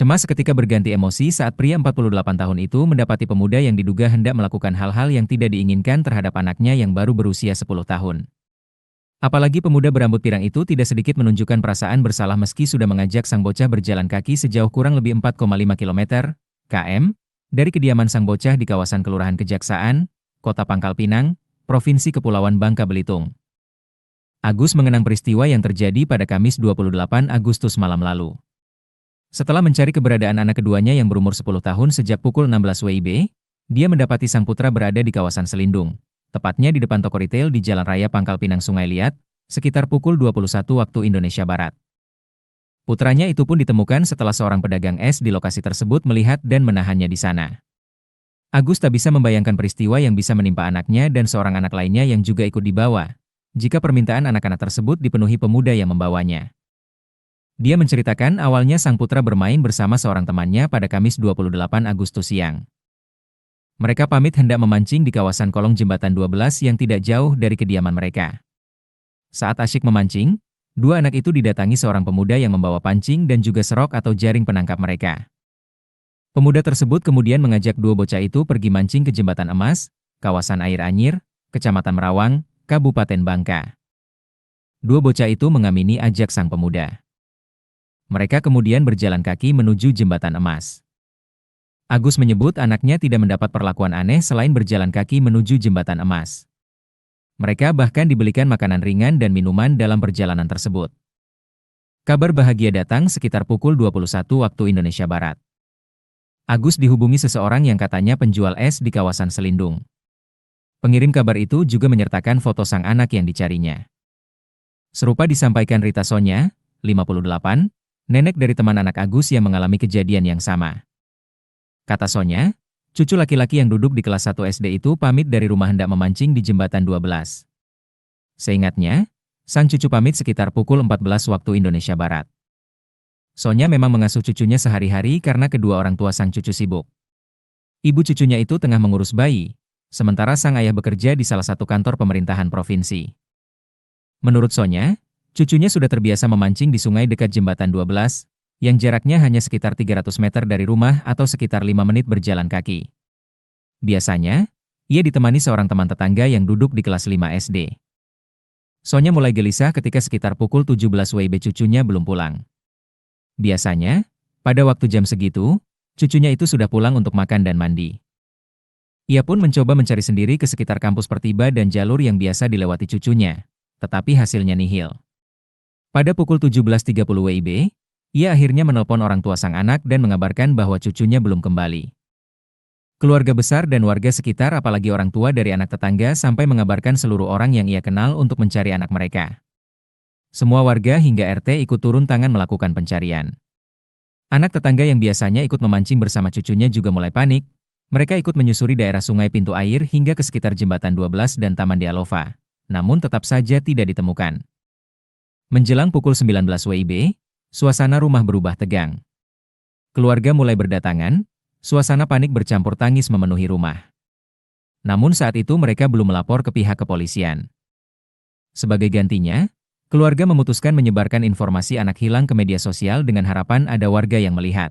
Cemas seketika berganti emosi saat pria 48 tahun itu mendapati pemuda yang diduga hendak melakukan hal-hal yang tidak diinginkan terhadap anaknya yang baru berusia 10 tahun. Apalagi pemuda berambut pirang itu tidak sedikit menunjukkan perasaan bersalah meski sudah mengajak sang bocah berjalan kaki sejauh kurang lebih 4,5 km dari kediaman sang bocah di kawasan Kelurahan Kejaksaan, Kota Pangkal Pinang, Provinsi Kepulauan Bangka Belitung. Agus mengenang peristiwa yang terjadi pada Kamis 28 Agustus malam lalu. Setelah mencari keberadaan anak keduanya yang berumur 10 tahun sejak pukul 16 WIB, dia mendapati sang putra berada di kawasan Selindung, tepatnya di depan toko retail di Jalan Raya Pangkal Pinang Sungai Liat, sekitar pukul 21 waktu Indonesia Barat. Putranya itu pun ditemukan setelah seorang pedagang es di lokasi tersebut melihat dan menahannya di sana. Agus tak bisa membayangkan peristiwa yang bisa menimpa anaknya dan seorang anak lainnya yang juga ikut dibawa, jika permintaan anak-anak tersebut dipenuhi pemuda yang membawanya. Dia menceritakan awalnya sang putra bermain bersama seorang temannya pada Kamis 28 Agustus siang. Mereka pamit hendak memancing di kawasan kolong jembatan 12 yang tidak jauh dari kediaman mereka. Saat asyik memancing, dua anak itu didatangi seorang pemuda yang membawa pancing dan juga serok atau jaring penangkap mereka. Pemuda tersebut kemudian mengajak dua bocah itu pergi mancing ke Jembatan Emas, kawasan Air Anyir, Kecamatan Merawang, Kabupaten Bangka. Dua bocah itu mengamini ajak sang pemuda. Mereka kemudian berjalan kaki menuju Jembatan Emas. Agus menyebut anaknya tidak mendapat perlakuan aneh selain berjalan kaki menuju Jembatan Emas. Mereka bahkan dibelikan makanan ringan dan minuman dalam perjalanan tersebut. Kabar bahagia datang sekitar pukul 21 waktu Indonesia Barat. Agus dihubungi seseorang yang katanya penjual es di kawasan Selindung. Pengirim kabar itu juga menyertakan foto sang anak yang dicarinya. Serupa disampaikan Rita Sonya, 58, nenek dari teman anak Agus yang mengalami kejadian yang sama. Kata Sonya, cucu laki-laki yang duduk di kelas 1 SD itu pamit dari rumah hendak memancing di Jembatan 12. Seingatnya, sang cucu pamit sekitar pukul 14 waktu Indonesia Barat. Sonya memang mengasuh cucunya sehari-hari karena kedua orang tua sang cucu sibuk. Ibu cucunya itu tengah mengurus bayi, sementara sang ayah bekerja di salah satu kantor pemerintahan provinsi. Menurut Sonya, cucunya sudah terbiasa memancing di sungai dekat Jembatan 12, yang jaraknya hanya sekitar 300 meter dari rumah atau sekitar 5 menit berjalan kaki. Biasanya, ia ditemani seorang teman tetangga yang duduk di kelas 5 SD. Sonya mulai gelisah ketika sekitar pukul 17 WIB cucunya belum pulang. Biasanya, pada waktu jam segitu, cucunya itu sudah pulang untuk makan dan mandi. Ia pun mencoba mencari sendiri ke sekitar kampus Pertiba dan jalur yang biasa dilewati cucunya, tetapi hasilnya nihil. Pada pukul 17.30 WIB, ia akhirnya menelpon orang tua sang anak dan mengabarkan bahwa cucunya belum kembali. Keluarga besar dan warga sekitar apalagi orang tua dari anak tetangga sampai mengabarkan seluruh orang yang ia kenal untuk mencari anak mereka. Semua warga hingga RT ikut turun tangan melakukan pencarian. Anak tetangga yang biasanya ikut memancing bersama cucunya juga mulai panik. Mereka ikut menyusuri daerah sungai pintu air hingga ke sekitar Jembatan 12 dan Taman Dialova, namun tetap saja tidak ditemukan. Menjelang pukul 19 WIB, suasana rumah berubah tegang. Keluarga mulai berdatangan, suasana panik bercampur tangis memenuhi rumah. Namun saat itu mereka belum melapor ke pihak kepolisian. Sebagai gantinya, keluarga memutuskan menyebarkan informasi anak hilang ke media sosial dengan harapan ada warga yang melihat.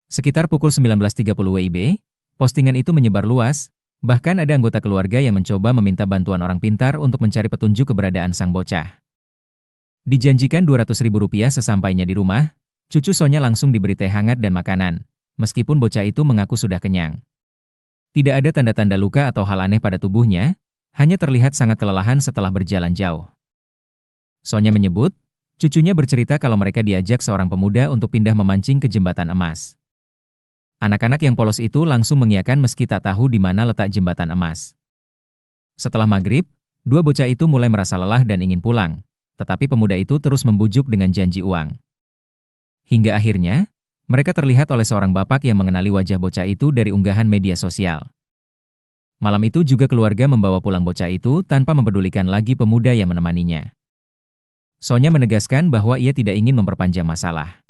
Sekitar pukul 19.30 WIB, postingan itu menyebar luas, bahkan ada anggota keluarga yang mencoba meminta bantuan orang pintar untuk mencari petunjuk keberadaan sang bocah. Dijanjikan Rp200.000 sesampainya di rumah, cucu Sonya langsung diberi teh hangat dan makanan, meskipun bocah itu mengaku sudah kenyang. Tidak ada tanda-tanda luka atau hal aneh pada tubuhnya, hanya terlihat sangat kelelahan setelah berjalan jauh. Sonya menyebut, cucunya bercerita kalau mereka diajak seorang pemuda untuk pindah memancing ke Jembatan Emas. Anak-anak yang polos itu langsung mengiyakan meski tak tahu di mana letak Jembatan Emas. Setelah maghrib, dua bocah itu mulai merasa lelah dan ingin pulang, tetapi pemuda itu terus membujuk dengan janji uang. Hingga akhirnya, mereka terlihat oleh seorang bapak yang mengenali wajah bocah itu dari unggahan media sosial. Malam itu juga keluarga membawa pulang bocah itu tanpa mempedulikan lagi pemuda yang menemaninya. Sonya menegaskan bahwa ia tidak ingin memperpanjang masalah.